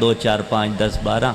2 4 5 10 12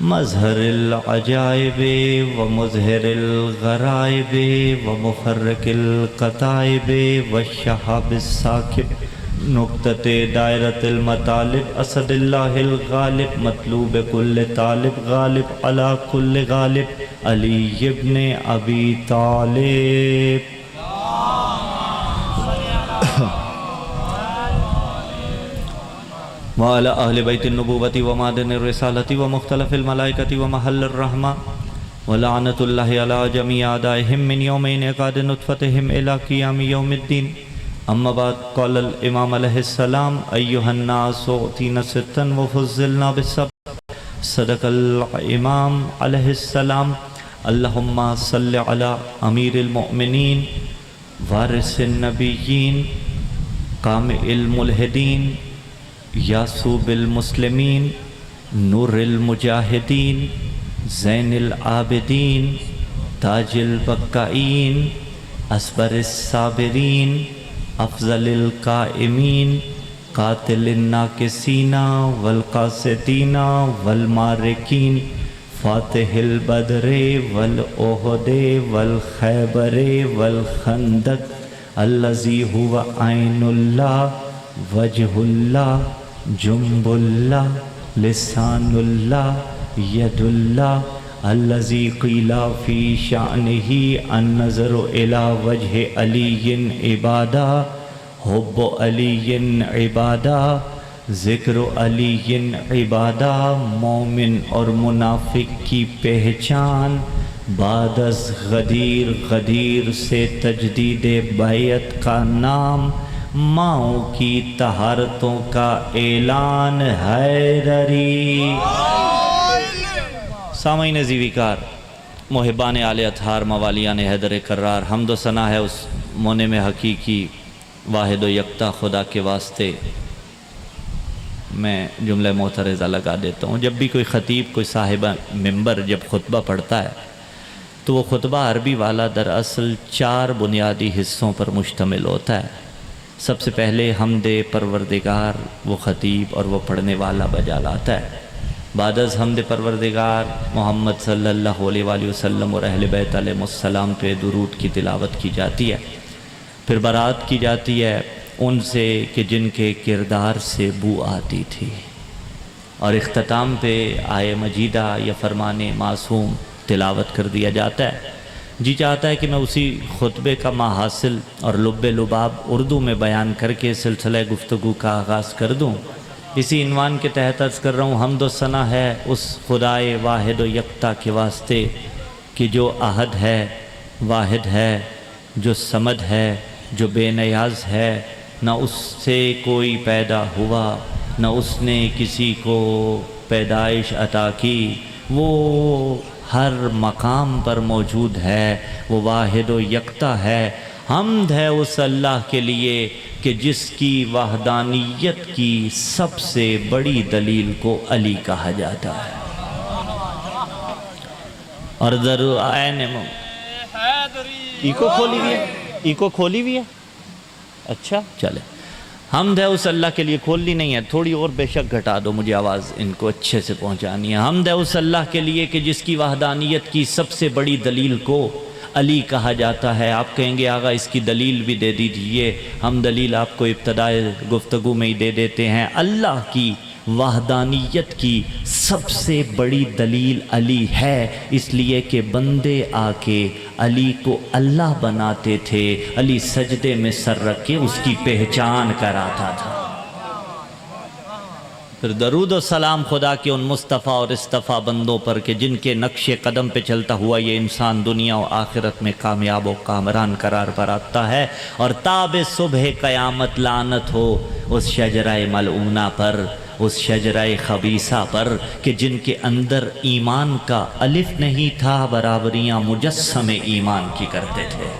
مظہر العجائب و مظہر الغرائب و مفرق القطائب و شہاب الساکب نقطۃ دائرۃ المطالب اسد اللہ الغالب مطلوب کل طالب غالب علی کل غالب علی ابن ابی طالب۔ وعلى أهل بيت النبوة ومعدن الرسالة ومختلف الملائكة ومحل الرحمة ولعنة الله على جميع أعدائهم من يوم انعقاد نطفتهم إلى قيام يوم الدين۔ أما بعد، قال الإمام عليه السلام: أيها الناس أعطينا ستا وفضلنا بالسبع۔ صدق الإمام عليه السلام۔ اللهم صل على أمير المؤمنين وارث النبيين قامع الملحدين یاسوب المسلمین نور المجاہدین زین العابدین تاج البقائین اصبر الصابرین افضل القائمین قاتل الناکسین والقاسدین والمارکین فاتح البدر والاحد والخیبر والخندق الذی هو عین اللہ وجہ اللہ جنب اللہ لسان اللہ ید اللہ الذی قیل فی شأنہ النظر الی وجہ علی عبادہ حب علی عبادہ ذکر علی عبادہ۔ مومن اور منافق کی پہچان بعد از غدیر، غدیر سے تجدید بیعت کا نام، ماؤں کی طہارتوں کا اعلان حیدری۔ سامعین زیویکار، محبان آل اطہار، موالیان حیدر کرار، حمد و ثنا ہے اس منعم حقیقی واحد و یکتا خدا کے واسطے۔ میں جملہ معترضہ لگا دیتا ہوں۔ جب بھی کوئی خطیب، کوئی صاحب ممبر جب خطبہ پڑھتا ہے تو وہ خطبہ عربی والا دراصل 4 بنیادی حصوں پر مشتمل ہوتا ہے۔ سب سے پہلے حمد پروردگار وہ خطیب اور وہ پڑھنے والا بجا لاتا ہے۔ بعد از حمد پروردگار محمد صلی اللہ علیہ وآلہ وسلم اور اہل بیت علیہ السلام پہ درود کی تلاوت کی جاتی ہے۔ پھر برات کی جاتی ہے ان سے کہ جن کے کردار سے بو آتی تھی، اور اختتام پہ آیہ مجیدہ یا فرمان معصوم تلاوت کر دیا جاتا ہے۔ جی چاہتا ہے کہ میں اسی خطبے کا ماحاصل اور لب لباب اردو میں بیان کر کے سلسلہ گفتگو کا آغاز کر دوں۔ اسی عنوان کے تحت عرض کر رہا ہوں، حمد و ثنا ہے اس خدائے واحد و یکتا کے واسطے کہ جو احد ہے، واحد ہے، جو صمد ہے، جو بے نیاز ہے، نہ اس سے کوئی پیدا ہوا، نہ اس نے کسی کو پیدائش عطا کی، وہ ہر مقام پر موجود ہے، وہ واحد و یکتا ہے۔ حمد ہے اس اللہ کے لیے کہ جس کی وحدانیت کی سب سے بڑی دلیل کو علی کہا جاتا ہے۔ اور ضرور ایکو کھولی ہوئی ہے، ایکو کھولی ہوئی ہے، اچھا چلے۔ حمد ہے اس اللہ کے لیے، کھولنی نہیں ہے، تھوڑی اور بے شک گھٹا دو، مجھے آواز ان کو اچھے سے پہنچانی ہے۔ حمد ہے اس اللہ کے لیے کہ جس کی وحدانیت کی سب سے بڑی دلیل کو علی کہا جاتا ہے۔ آپ کہیں گے آقا اس کی دلیل بھی دے دیجئے، ہم دلیل آپ کو ابتدائے گفتگو میں ہی دے دیتے ہیں۔ اللہ کی وحدانیت کی سب سے بڑی دلیل علی ہے، اس لیے کہ بندے آ کے علی کو اللہ بناتے تھے، علی سجدے میں سر رکھ کے اس کی پہچان کراتا تھا۔ پھر درود و سلام خدا کے ان مصطفیٰ اور استفا بندوں پر کہ جن کے نقش قدم پہ چلتا ہوا یہ انسان دنیا و آخرت میں کامیاب و کامران قرار پر آتا ہے، اور تاب صبح قیامت لعنت ہو اس شجرہ ملعونہ پر، اس شجرہ خبیثہ پر کہ جن کے اندر ایمان کا الف نہیں تھا، برابریاں مجسم ایمان کی کرتے تھے۔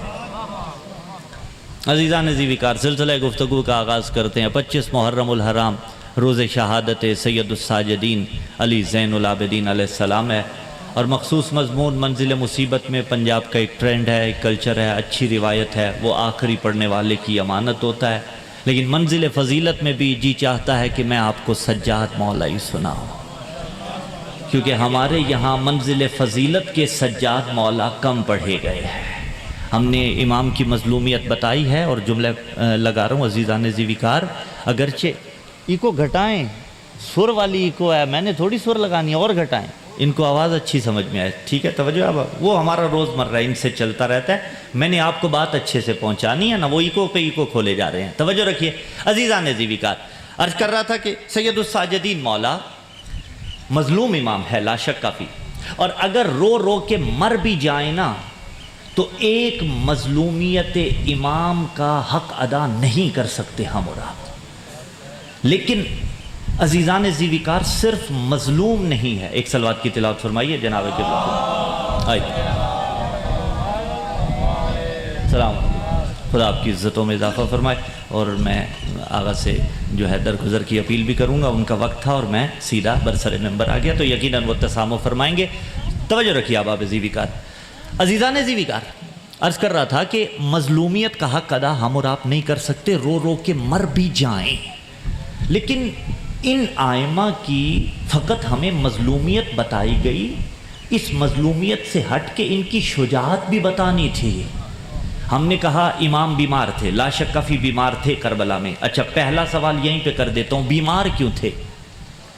عزیزان ذیوکار، سلسلہ گفتگو کا آغاز کرتے ہیں۔ 25 محرم الحرام روز شہادت سید الساجدین علی زین العابدین علیہ السلام ہے، اور مخصوص مضمون منزل مصیبت میں پنجاب کا ایک ٹرینڈ ہے، ایک کلچر ہے، اچھی روایت ہے، وہ آخری پڑھنے والے کی امانت ہوتا ہے، لیکن منزل فضیلت میں بھی جی چاہتا ہے کہ میں آپ کو سجاد مولا ہی سناؤں، کیونکہ ہمارے یہاں منزل فضیلت کے سجاد مولا کم پڑھے گئے ہیں۔ ہم نے امام کی مظلومیت بتائی ہے اور جملہ لگا رہا ہوں عزیزان زیویکار، اگرچہ ایکو گھٹائیں، سر والی ایکو ہے، میں نے تھوڑی سر لگانی ہے، اور گھٹائیں، ان کو آواز اچھی سمجھ میں آئے، ٹھیک ہے توجہ۔ اب وہ ہمارا روز مرہ ان سے چلتا رہتا ہے، میں نے آپ کو بات اچھے سے پہنچانی ہے نا، وہ ایکو پہ ایکو کھولے جا رہے ہیں، توجہ رکھیے عزیزان زیویکار۔ عرض کر رہا تھا کہ سید الساجدین مولا مظلوم امام ہے لا شک کافی، اور اگر رو رو کے مر بھی جائیں نا تو ایک مظلومیت امام کا حق ادا نہیں کر سکتے ہم اور آپ۔ لیکن عزیزان زیویکار صرف مظلوم نہیں ہے، ایک صلوات کی تلاوت فرمائیے جناب کے سلام، خدا آپ کی عزتوں میں اضافہ فرمائے۔ اور میں آغا سے جو ہے درگزر کی اپیل بھی کروں گا، ان کا وقت تھا اور میں سیدھا برسر ممبر آ گیا، تو یقیناً وہ تسامح فرمائیں گے۔ توجہ رکھیے آپ زیویکار، عزیزان زیویکار، عرض کر رہا تھا کہ مظلومیت کا حق ادا ہم اور آپ نہیں کر سکتے، رو رو کے مر بھی جائیں، لیکن ان آئمہ کی فقط ہمیں مظلومیت بتائی گئی، اس مظلومیت سے ہٹ کے ان کی شجاعت بھی بتانی تھی۔ ہم نے کہا امام بیمار تھے، لا شک کافی بیمار تھے کربلا میں۔ اچھا پہلا سوال یہیں پہ کر دیتا ہوں، بیمار کیوں تھے؟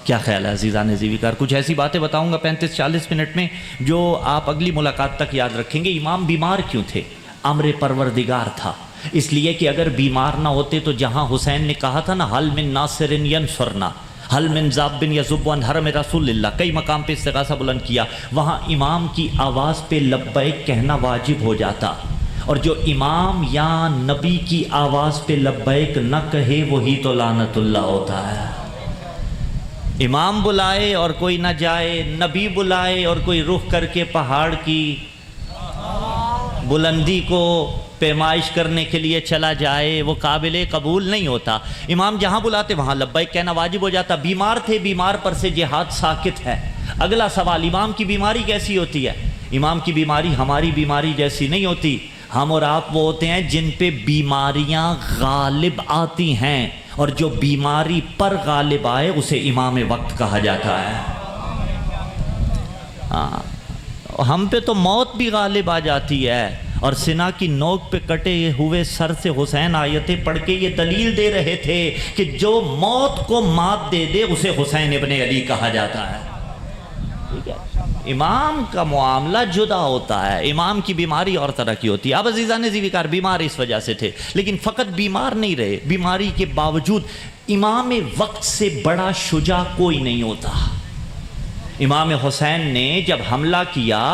کیا خیال ہے عزیزان زیویکار؟ کچھ ایسی باتیں بتاؤں گا 35-40 منٹ میں جو آپ اگلی ملاقات تک یاد رکھیں گے۔ امام بیمار کیوں تھے؟ امر پروردگار تھا، اس لیے کہ اگر بیمار نہ ہوتے تو جہاں حسین نے کہا تھا نا حل من ناصر ینصرنا، حل من ذاب یذب عن حرم رسول اللہ، کئی مقام پہ استغاثہ بلند کیا، وہاں امام کی آواز پہ لبیک کہنا واجب ہو جاتا، اور جو امام یا نبی کی آواز پہ لبیک نہ کہے وہی تو لعنت اللہ ہوتا ہے۔ امام بلائے اور کوئی نہ جائے، نبی بلائے اور کوئی رخ کر کے پہاڑ کی بلندی کو پیمائش کرنے کے لیے چلا جائے، وہ قابل قبول نہیں ہوتا۔ امام جہاں بلاتے وہاں لبیک کہنا واجب ہو جاتا۔ بیمار تھے، بیمار پر سے جہاد ساکت ہے۔ اگلا سوال، امام کی بیماری کیسی ہوتی ہے؟ امام کی بیماری ہماری بیماری جیسی نہیں ہوتی۔ ہم اور آپ وہ ہوتے ہیں جن پہ بیماریاں غالب آتی ہیں، اور جو بیماری پر غالب آئے اسے امام وقت کہا جاتا ہے۔ ہم پہ تو موت بھی غالب آ جاتی ہے، اور سنا کی نوک پہ کٹے ہوئے سر سے حسین آیتیں پڑھ کے یہ دلیل دے رہے تھے کہ جو موت کو مات دے دے اسے حسین ابن علی کہا جاتا ہے۔ ٹھیک ہے، امام کا معاملہ جدا ہوتا ہے، امام کی بیماری اور طرح کی ہوتی ہے۔ اب عزیزان زیویکار بیمار اس وجہ سے تھے، لیکن فقط بیمار نہیں رہے، بیماری کے باوجود امام وقت سے بڑا شجاع کوئی نہیں ہوتا۔ امام حسین نے جب حملہ کیا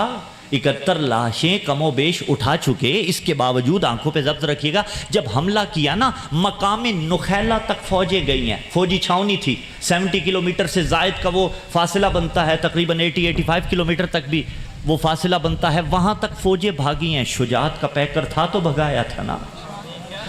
71 لاشیں کم و بیش اٹھا چکے، اس کے باوجود آنکھوں پہ ضبط رکھیے گا، جب حملہ کیا نا مقام نخیلہ تک فوجیں گئی ہیں، فوجی چھاؤنی تھی، 70 کلومیٹر سے زائد کا وہ فاصلہ بنتا ہے، تقریباً 80-85 کلومیٹر تک بھی وہ فاصلہ بنتا ہے، وہاں تک فوجیں بھاگی ہیں۔ شجاعت کا پیکر تھا تو بھگایا تھا نا۔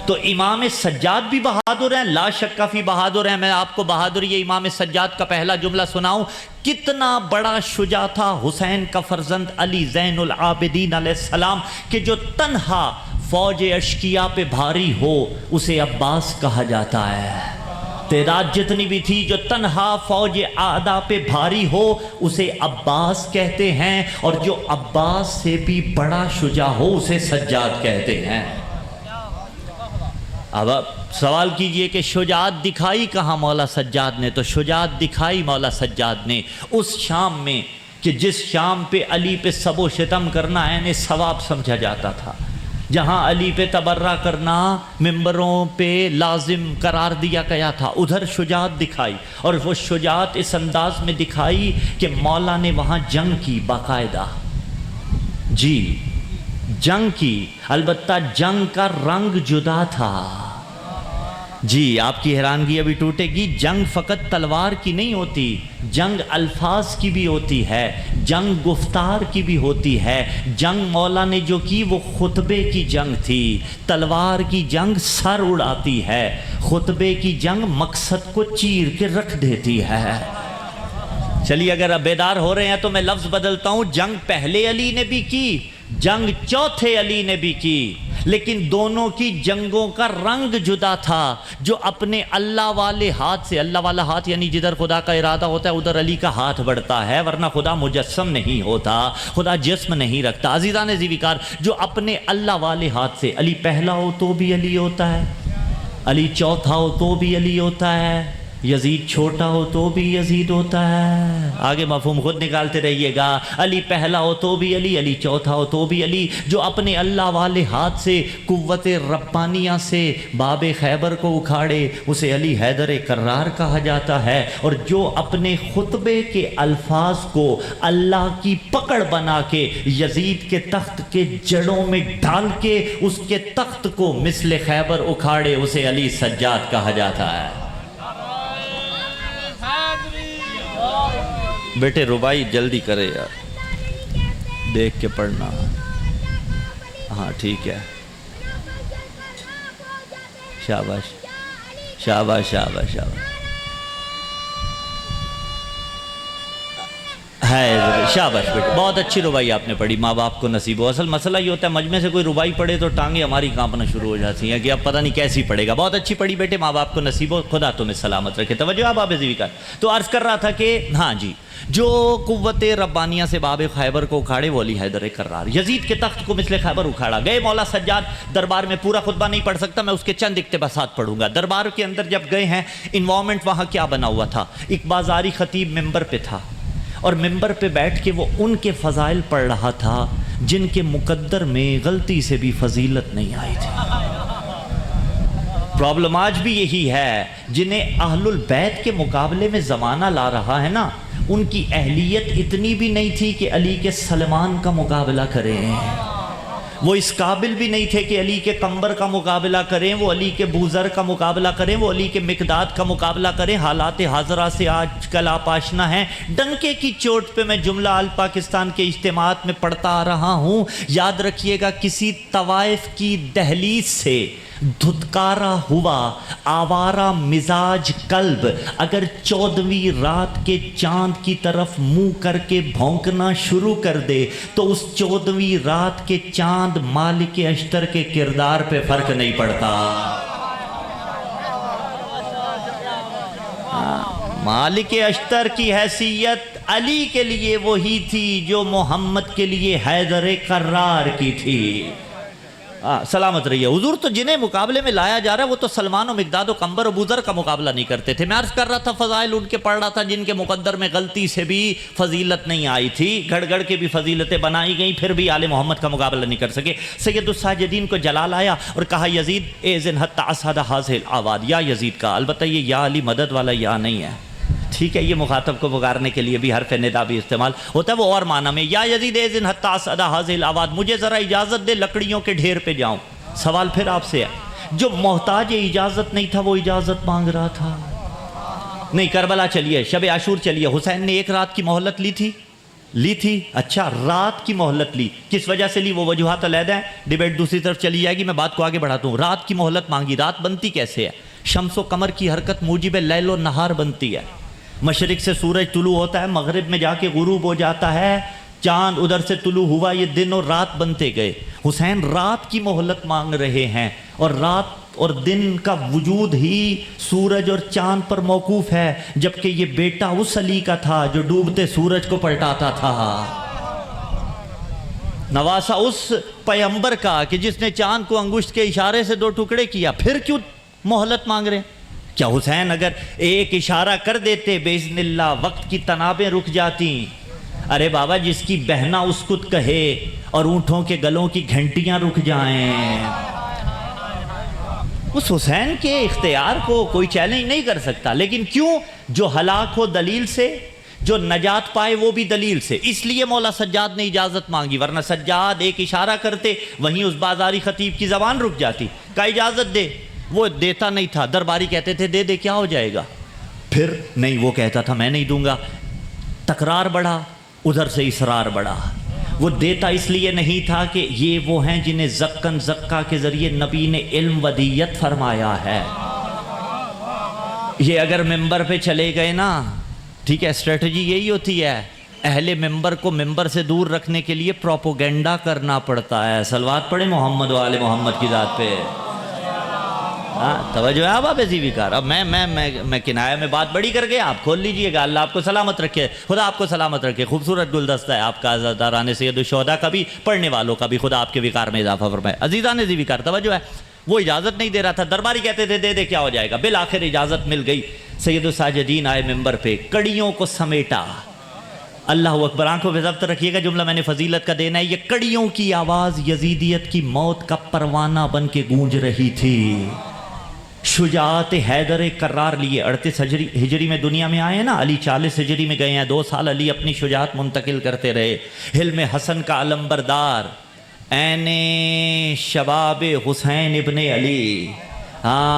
تو امام سجاد بھی بہادر ہیں، لا شک کافی بہادر ہیں۔ میں آپ کو بہادری امام سجاد کا پہلا جملہ سناؤں، کتنا بڑا شجاع تھا حسین کا فرزند علی زین العابدین علیہ السلام، کہ جو تنہا فوج اشکیا پہ بھاری ہو اسے عباس کہا جاتا ہے۔ تعداد جتنی بھی تھی، جو تنہا فوج اعداء پہ بھاری ہو اسے عباس کہتے ہیں، اور جو عباس سے بھی بڑا شجاع ہو اسے سجاد کہتے ہیں۔ اب سوال کیجئے کہ شجاعت دکھائی کہاں مولا سجاد نے؟ تو شجاعت دکھائی مولا سجاد نے اس شام میں کہ جس شام پہ علی پہ سب و شتم کرنا عین ثواب سمجھا جاتا تھا، جہاں علی پہ تبرہ کرنا ممبروں پہ لازم قرار دیا گیا تھا، ادھر شجاعت دکھائی، اور وہ شجاعت اس انداز میں دکھائی کہ مولا نے وہاں جنگ کی باقاعدہ، جی جنگ کی، البتہ جنگ کا رنگ جدا تھا۔ جی آپ کی حیرانگی ابھی ٹوٹے گی، جنگ فقط تلوار کی نہیں ہوتی، جنگ الفاظ کی بھی ہوتی ہے، جنگ گفتار کی بھی ہوتی ہے۔ جنگ مولا نے جو کی وہ خطبے کی جنگ تھی، تلوار کی جنگ سر اڑاتی ہے، خطبے کی جنگ مقصد کو چیر کے رکھ دیتی ہے۔ چلیے اگر اب بیدار ہو رہے ہیں تو میں لفظ بدلتا ہوں، جنگ پہلے علی نے بھی کی، جنگ چوتھے علی نے بھی کی، لیکن دونوں کی جنگوں کا رنگ جدا تھا. جو اپنے اللہ والے ہاتھ سے، اللہ والا ہاتھ یعنی جدھر خدا کا ارادہ ہوتا ہے ادھر علی کا ہاتھ بڑھتا ہے، ورنہ خدا مجسم نہیں ہوتا، خدا جسم نہیں رکھتا. عزیزان ذوالفقار، جو اپنے اللہ والے ہاتھ سے، علی پہلا ہو تو بھی علی ہوتا ہے، علی چوتھا ہو تو بھی علی ہوتا ہے، یزید چھوٹا ہو تو بھی یزید ہوتا ہے. آگے مفہوم خود نکالتے رہیے گا. علی پہلا ہو تو بھی علی، علی چوتھا ہو تو بھی علی. جو اپنے اللہ والے ہاتھ سے، قوت ربانیہ سے باب خیبر کو اکھاڑے اسے علی حیدر کرار کہا جاتا ہے. اور جو اپنے خطبے کے الفاظ کو اللہ کی پکڑ بنا کے یزید کے تخت کے جڑوں میں ڈال کے اس کے تخت کو مثل خیبر اکھاڑے اسے علی سجاد کہا جاتا ہے. بیٹے ربائی جلدی کرے یار، دیکھ کے پڑھنا. ہاں ٹھیک ہے، شاباش شاباش شاباش شاباش ہے، شاباش بیٹے، بہت اچھی ربائی آپ نے پڑھی. ماں باپ کو نصیب ہو. اصل مسئلہ یہ ہوتا ہے مجمع سے کوئی ربائی پڑھے تو ٹانگیں ہماری کانپنا شروع ہو جاتی ہیں کہ اب پتہ نہیں کیسی پڑھے گا. بہت اچھی پڑھی بیٹے، ماں باپ کو نصیب ہو، خدا تمہیں سلامت رکھے. توجہ آپ ذوالفقار. تو عرض کر رہا تھا کہ ہاں جی، جو قوت ربانیہ سے باب خیبر کو اکھاڑے وہ علی حیدر کرار. یزید کے تخت کو مثل خیبر اکھاڑا. گئے مولا سجاد دربار میں، پورا خطبہ نہیں پڑھ سکتا میں، اس کے چند اقتباسات پڑھوں گا. دربار کے اندر جب گئے ہیں، انوائرمنٹ وہاں کیا بنا ہوا تھا. ایک بازاری خطیب ممبر پہ تھا اور ممبر پہ بیٹھ کے وہ ان کے فضائل پڑھ رہا تھا جن کے مقدر میں غلطی سے بھی فضیلت نہیں آئی تھی. پرابلم آج بھی یہی ہے، جنہیں اہل البیت کے مقابلے میں زمانہ لا رہا ہے نا، ان کی اہلیت اتنی بھی نہیں تھی کہ علی کے سلمان کا مقابلہ کریں. وہ اس قابل بھی نہیں تھے کہ علی کے قمبر کا مقابلہ کریں، وہ علی کے بوزر کا مقابلہ کریں، وہ علی کے مقداد کا مقابلہ کریں. حالات حاضرہ سے آج کل آپ آشنا ہیں. ڈنکے کی چوٹ پہ میں جملہ آل پاکستان کے اجتماعات میں پڑھتا آ رہا ہوں. یاد رکھیے گا، کسی طوائف کی دہلیز سے دھتکارا ہوا آوارہ مزاج قلب اگر 14ویں رات کے چاند کی طرف منہ کر کے بھونکنا شروع کر دے تو اس 14ویں رات کے چاند مالک اشتر کے کردار پہ فرق نہیں پڑتا. مالک اشتر کی حیثیت علی کے لیے وہی تھی جو محمد کے لیے حیدر کرار کی تھی. سلامت رہیے. حضور تو جنہیں مقابلے میں لایا جا رہا ہے وہ تو سلمان و مقداد و قمبر و بوزر کا مقابلہ نہیں کرتے تھے. میں عرض کر رہا تھا فضائل ان کے پڑھ رہا تھا جن کے مقدر میں غلطی سے بھی فضیلت نہیں آئی تھی. گھڑ گھڑ کے بھی فضیلتیں بنائی گئیں، پھر بھی آل محمد کا مقابلہ نہیں کر سکے. سید الساجدین کو جلال آیا اور کہا یزید ایذن حتی اسعد ھذہ الاعواد. یا یزید کا، البتہ یہ یا علی مدد والا یا نہیں ہے، ٹھیک ہے. یہ مخاطب کو پکارنے کے لیے بھی حرف ندا بھی استعمال ہوتا ہے، وہ اور معنی میں. یا یزید ایذن حتی اسعد ھذہ الاعواد، مجھے ذرا اجازت دے لکڑیوں کے ڈھیر پہ جاؤں. سوال پھر آپ سے ہے، جو محتاج اجازت نہیں تھا وہ اجازت مانگ رہا تھا. نہیں، کربلا چلیے، شب عاشور چلیے. حسین نے ایک رات کی مہلت لی تھی. اچھا، رات کی مہلت لی، کس وجہ سے لی وہ وجوہات علیحدہ ہیں، ڈیبیٹ دوسری طرف چلی جائے گی، میں بات کو آگے بڑھاتا ہوں. رات کی مہلت مانگی. رات بنتی کیسے ہے؟ شمس و قمر کی حرکت موجب لیل و نہار بنتی ہے. مشرق سے سورج طلوع ہوتا ہے، مغرب میں جا کے غروب ہو جاتا ہے، چاند ادھر سے طلوع ہوا، یہ دن اور رات بنتے گئے. حسین رات کی مہلت مانگ رہے ہیں، اور رات اور دن کا وجود ہی سورج اور چاند پر موقوف ہے، جبکہ یہ بیٹا اس علی کا تھا جو ڈوبتے سورج کو پلٹاتا تھا، نواسا اس پیغمبر کا کہ جس نے چاند کو انگشت کے اشارے سے 2 ٹکڑے کیا. پھر کیوں مہلت مانگ رہے ہیں؟ کیا حسین اگر ایک اشارہ کر دیتے باذن اللہ وقت کی تنابیں رک جاتی؟ ارے بابا، جس کی بہنا اسکت کہے اور اونٹوں کے گلوں کی گھنٹیاں رک جائیں، اس حسین کے اختیار کو کوئی چیلنج نہیں کر سکتا. لیکن کیوں؟ جو ہلاک ہو دلیل سے، جو نجات پائے وہ بھی دلیل سے. اس لیے مولا سجاد نے اجازت مانگی، ورنہ سجاد ایک اشارہ کرتے وہیں اس بازاری خطیب کی زبان رک جاتی. کا اجازت دے، وہ دیتا نہیں تھا. درباری کہتے تھے دے دے کیا ہو جائے گا، پھر نہیں، وہ کہتا تھا میں نہیں دوں گا. تکرار بڑھا، ادھر سے اصرار بڑھا. وہ دیتا اس لیے نہیں تھا کہ یہ وہ ہیں جنہیں زکن زکا کے ذریعے نبی نے علم ودیت فرمایا ہے. یہ اگر ممبر پہ چلے گئے نا، ٹھیک ہے، اسٹریٹجی یہی ہوتی ہے، اہل ممبر کو ممبر سے دور رکھنے کے لیے پروپوگنڈا کرنا پڑتا ہے. صلوات پڑھیں محمد و آل محمد کی ذات پہ. توجہ ہے اب عزیزی کار. اب میں کنایہ میں بات بڑی کر کے آپ کھول لیجئے گا. اللہ آپ کو سلامت رکھے, خدا آپ کو سلامت رکھے. خوبصورت گلدستہ ہے آپ کا عزاداران سید الشہداء کا بھی, پڑھنے والوں کا بھی. خدا آپ کے وقار میں اضافہ فرمائے. عزیزان عزیزی کار توجہ ہے. وہ اجازت نہیں دے رہا تھا, درباری کہتے تھے دے دے کیا ہو جائے گا. بالآخر اجازت مل گئی. سید الساجدین آئے ممبر پہ, کڑیوں کو سمیٹا. اللہ اکبر. آنکھوں پہ ضبط رکھیے گا, جملہ میں نے فضیلت کا دینا ہے. یہ کڑیوں کی آواز یزیدیت کی موت کا پروانہ بن کے گونج رہی تھی. شجاعت حیدر کرار لیے 38 ہجری میں دنیا میں آئے نا, علی 40 ہجری میں گئے ہیں. 2 سال علی اپنی شجاعت منتقل کرتے رہے. حلم حسن کا علمبردار, عین شباب حسین ابن علی,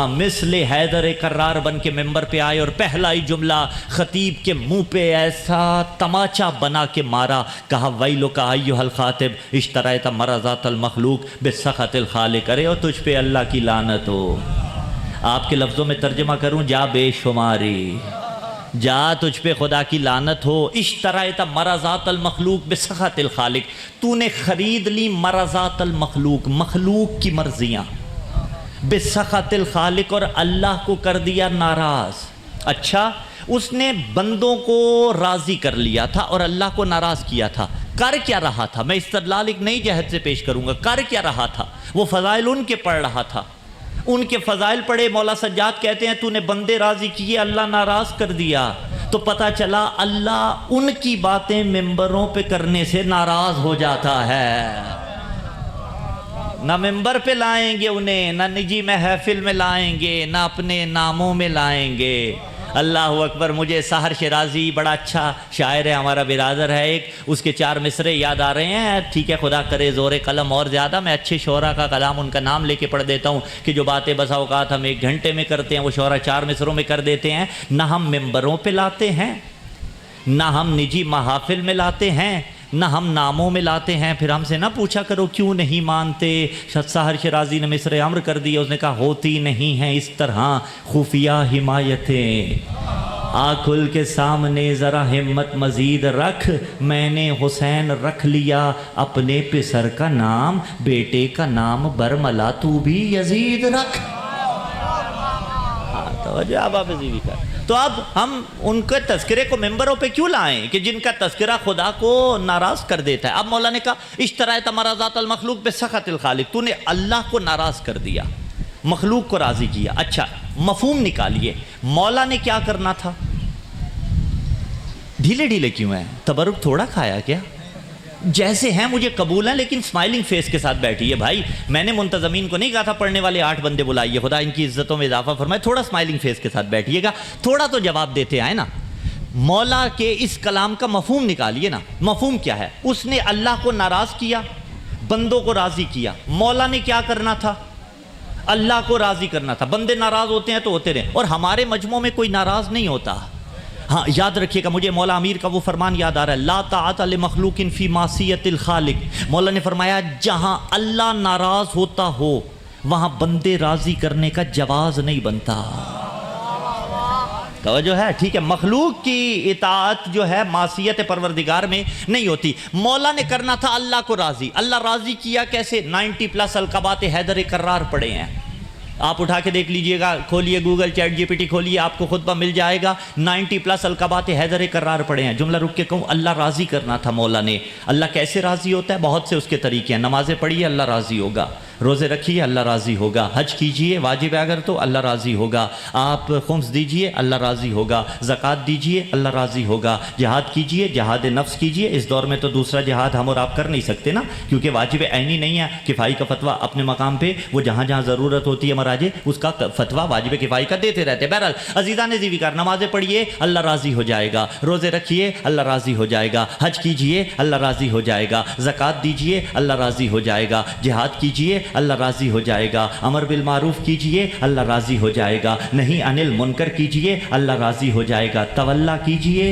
مثل حیدر کرار بن کے ممبر پہ آئے اور پہلا ہی جملہ خطیب کے منہ پہ ایسا تماچا بنا کے مارا. کہا ویلک ایھا الخاطب اشتریت مرضات المخلوق بسخط الخالق. ارے اور تجھ پہ اللہ کی لعنت ہو. آپ کے لفظوں میں ترجمہ کروں, جا بے شماری, جا تجھ پہ خدا کی لعنت ہو. اشتریت مرضات المخلوق بسخط الخالق. تو نے خرید لی مرضات المخلوق, مخلوق کی مرضیاں, بسخط الخالق, اور اللہ کو کر دیا ناراض. اچھا, اس نے بندوں کو راضی کر لیا تھا اور اللہ کو ناراض کیا تھا. کر کیا رہا تھا؟ میں استدلال ایک نئی جہت سے پیش کروں گا. کر کیا رہا تھا؟ وہ فضائل ان کے پڑھ رہا تھا. ان کے فضائل پڑھے. مولا سجاد کہتے ہیں تو نے بندے راضی کیے, اللہ ناراض کر دیا. تو پتہ چلا اللہ ان کی باتیں ممبروں پہ کرنے سے ناراض ہو جاتا ہے. نہ ممبر پہ لائیں گے انہیں, نہ نجی محفل میں لائیں گے, نہ اپنے ناموں میں لائیں گے. اللہ اکبر. مجھے سحر شرازی بڑا اچھا شاعر ہے, ہمارا برادر ہے ایک, اس کے 4 مصرے یاد آ رہے ہیں. ٹھیک ہے, خدا کرے زور قلم اور زیادہ. میں اچھے شعراء کا کلام ان کا نام لے کے پڑھ دیتا ہوں کہ جو باتیں بسا اوقات ہم 1 گھنٹے میں کرتے ہیں وہ شعراء 4 مصروں میں کر دیتے ہیں. نہ ہم ممبروں پہ لاتے ہیں, نہ ہم نجی محافل میں لاتے ہیں, نہ ہم ناموں میں لاتے ہیں. پھر ہم سے نہ پوچھا کرو کیوں نہیں مانتے. سحر شرازی نے مصر امر کر دیا. اس نے کہا ہوتی نہیں ہیں اس طرح خفیہ حمایتیں. آنکھ کھل کے سامنے ذرا ہمت مزید رکھ, میں نے حسین رکھ لیا اپنے پسر کا نام, بیٹے کا نام برملا تو بھی یزید رکھ. توجہ اب آپ عزیزی کا. تو اب ہم ان کے تذکرے کو ممبروں پہ کیوں لائیں کہ جن کا تذکرہ خدا کو ناراض کر دیتا ہے. اب مولا نے کہا اشتریت مرضات المخلوق بسخط الخالق. تو نے اللہ کو ناراض کر دیا, مخلوق کو راضی کیا. اچھا, مفہوم نکالیے. مولا نے کیا کرنا تھا؟ ڈھیلے ڈھیلے کیوں ہیں؟ تبرک تھوڑا کھایا کیا؟ جیسے ہیں مجھے قبول ہیں, لیکن اسمائلنگ فیس کے ساتھ بیٹھیے. بھائی میں نے منتظمین کو نہیں کہا تھا پڑھنے والے 8 بندے بلائیے, خدا ان کی عزتوں میں اضافہ فرمائے. تھوڑا اسمائلنگ فیس کے ساتھ بیٹھیے گا, تھوڑا تو جواب دیتے آئے نا. مولا کے اس کلام کا مفہوم نکالیے نا. مفہوم کیا ہے؟ اس نے اللہ کو ناراض کیا, بندوں کو راضی کیا. مولا نے کیا کرنا تھا؟ اللہ کو راضی کرنا تھا. بندے ناراض ہوتے ہیں تو ہوتے رہیں, اور ہمارے مجموع میں کوئی ناراض نہیں ہوتا. ہاں یاد رکھیے گا, مجھے مولا امیر کا وہ فرمان یاد آ رہا ہے, لا طاعت لمخلوق فی معصیت الخالق. مولا نے فرمایا جہاں اللہ ناراض ہوتا ہو وہاں بندے راضی کرنے کا جواز نہیں بنتا. توجہ ہے, ٹھیک ہے. مخلوق کی اطاعت جو ہے معصیت پروردگار میں نہیں ہوتی. مولا نے کرنا تھا اللہ کو راضی. اللہ راضی کیا کیسے؟ 90+ القبات حیدر کرار پڑے ہیں. آپ اٹھا کے دیکھ لیجئے گا, کھولیے گوگل چیٹ GPT کھولیے, آپ کو خطبہ مل جائے گا. 90+ القبات حیدر کرار پڑے ہیں. جملہ رک کے کہوں, اللہ راضی کرنا تھا مولا نے. اللہ کیسے راضی ہوتا ہے؟ بہت سے اس کے طریقے ہیں. نمازیں پڑھیے اللہ راضی ہوگا, روزے رکھیے اللہ راضی ہوگا, حج کیجئے واجب ہے اگر تو اللہ راضی ہوگا, آپ خمس دیجئے اللہ راضی ہوگا, زکوٰۃ دیجئے اللہ راضی ہوگا, جہاد کیجئے, جہاد نفس کیجئے. اس دور میں تو دوسرا جہاد ہم اور آپ کر نہیں سکتے نا, کیونکہ واجب عینی نہیں ہے. کفائی کا فتویٰ اپنے مقام پہ, وہ جہاں جہاں ضرورت ہوتی ہے مراجع اس کا فتویٰ واجب کفائی کا دیتے رہتے ہیں. بہرحال عزیزان ذی وقار, نمازیں پڑھیے اللہ راضی ہو جائے گا, روزے رکھیے اللہ راضی ہو جائے گا, حج کیجئے اللہ راضی ہو جائے گا, زکوٰۃ دیجئے اللہ راضی ہو جائے گا, جہاد کیجئے اللہ راضی ہو جائے گا, امر بالمعروف کیجئے اللہ راضی ہو جائے گا, نہیں انل منکر کیجئے اللہ راضی ہو جائے گا, تولا کیجئے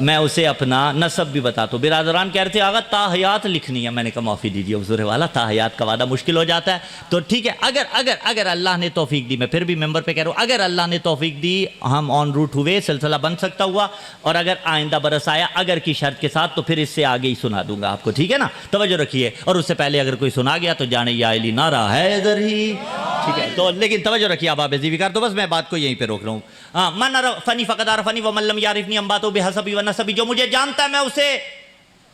میں اسے اپنا نسب بھی بتاتا ہوں۔ برادران کہہ رہے تھے آغا تاحیات لکھنی ہے، میں نے کہا معافی دیجیے حضور والا، تاحیات کا وعدہ مشکل ہو جاتا ہے، تو ٹھیک ہے اگر اللہ نے توفیق دی، میں پھر بھی ممبر پہ کہہ رہا ہوں، اگر اللہ نے توفیق دی ہم آن روٹ ہوئے، سلسلہ بن سکتا ہوا، اور اگر آئندہ برس آیا اگر کی شرط کے ساتھ تو پھر اس سے آگے ہی سنا دوں گا آپ کو، ٹھیک ہے نا؟ توجہ رکھیے، اور اس سے پہلے اگر کوئی سنا گیا تو جانے یا علی نعرہ ہے ادھر ہی، ٹھیک ہے؟ تو لیکن توجہ رکھیے آپ زی وکار، تو بس میں بات کو یہیں پہ روک رہا ہوں۔ من عرفنی فقد عرفنی ومن لم یعرفنی انباتہ بحسبی ونسبی، جو مجھے جانتا ہے میں اسے،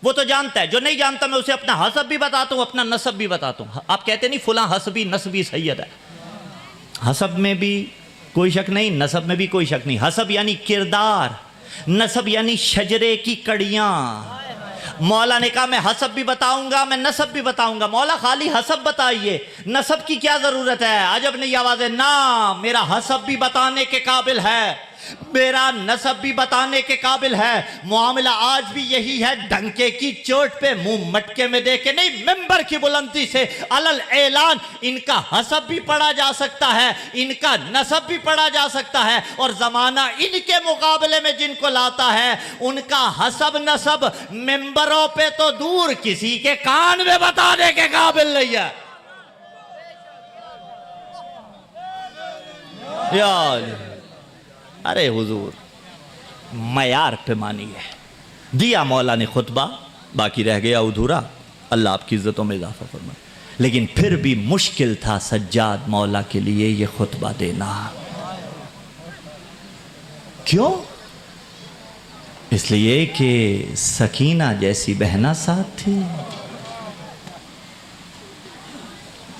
وہ تو جانتا ہے، جو نہیں جانتا میں اسے اپنا حسب بھی بتاتا ہوں، اپنا نسب بھی بتاتا ہوں۔ آپ کہتے نہیں فلاں حسبی نسبی سید ہے، حسب میں بھی کوئی شک نہیں، نسب میں بھی کوئی شک نہیں۔ حسب یعنی کردار، نسب یعنی شجرے کی کڑیاں۔ مولا نے کہا میں حسب بھی بتاؤں گا، میں نسب بھی بتاؤں گا۔ مولا خالی حسب بتائیے، نسب کی کیا ضرورت ہے؟ عجب نہیں آوازیں، نا میرا حسب بھی بتانے کے قابل ہے، میرا نسب بھی بتانے کے قابل ہے۔ معاملہ آج بھی یہی ہے، ڈنکے کی چوٹ پہ منہ مٹکے میں دے کے نہیں، ممبر کی بلندی سے علل اعلان ان کا حسب بھی پڑھا جا سکتا ہے، ان کا نسب بھی پڑھا جا سکتا ہے، اور زمانہ ان کے مقابلے میں جن کو لاتا ہے ان کا حسب نسب ممبروں پہ تو دور کسی کے کان میں بتانے کے قابل نہیں ہے۔ یا ارے حضور معیار پہ مانی ہے، دیا مولا نے خطبہ، باقی رہ گیا ادھورا، اللہ آپ کی عزتوں میں اضافہ فرمائے، لیکن پھر بھی مشکل تھا سجاد مولا کے لیے یہ خطبہ دینا۔ کیوں؟ اس لیے کہ سکینہ جیسی بہنہ ساتھ تھی،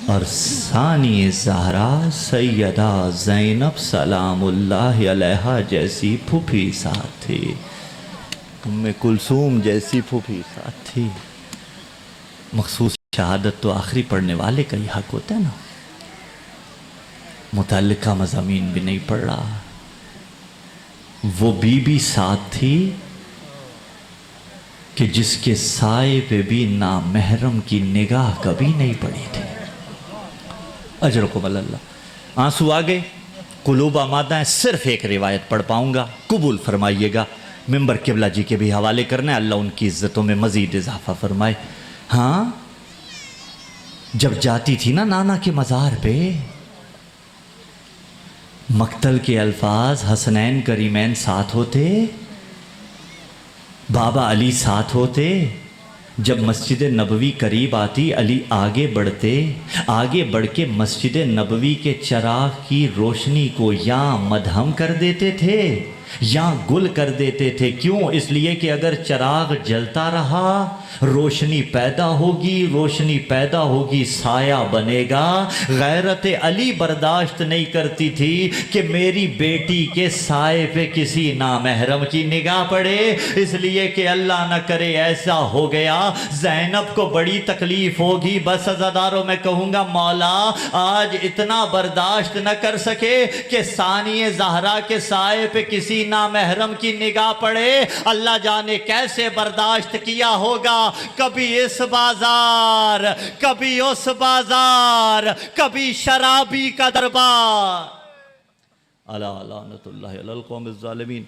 اور ثانی زہرا سیدہ زینب سلام اللہ علیہا جیسی پھوپھی ساتھ تھی، ام کلثوم جیسی پھوپھی ساتھ تھی۔ مخصوص شہادت تو آخری پڑھنے والے کا ہی حق ہوتا ہے نا، متعلقہ مضامین بھی نہیں پڑھ رہا۔ وہ بی بی ساتھ تھی کہ جس کے سائے پہ بھی نامحرم کی نگاہ کبھی نہیں پڑی تھی۔ اجرکم اللہ۔ آنسو آگے، قلوب آمادہ ہیں، صرف ایک روایت پڑھ پاؤں گا، قبول فرمائیے گا، ممبر قبلہ جی کے بھی حوالے کرنا ہے، اللہ ان کی عزتوں میں مزید اضافہ فرمائے۔ ہاں جب جاتی تھی نا نانا کے مزار پہ، مقتل کے الفاظ حسنین کریمین ساتھ ہوتے، بابا علی ساتھ ہوتے، جب مسجد نبوی قریب آتی علی آگے بڑھتے، آگے بڑھ کے مسجد نبوی کے چراغ کی روشنی کو یا مدھم کر دیتے تھے یا گل کر دیتے تھے۔ کیوں؟ اس لیے کہ اگر چراغ جلتا رہا روشنی پیدا ہوگی، روشنی پیدا ہوگی سایہ بنے گا۔ غیرت علی برداشت نہیں کرتی تھی کہ میری بیٹی کے سائے پہ کسی نامحرم کی نگاہ پڑے، اس لیے کہ اللہ نہ کرے ایسا ہو گیا زینب کو بڑی تکلیف ہوگی۔ بس عزاداروں میں کہوں گا مولا آج اتنا برداشت نہ کر سکے کہ ثانی زہرا کے سائے پہ کسی نامحرم کی نگاہ پڑے، اللہ جانے کیسے برداشت کیا ہوگا۔ کبھی اس بازار، کبھی اس بازار، کبھی شرابی کا دربار۔ الا لعنت اللہ علی القوم الظالمین۔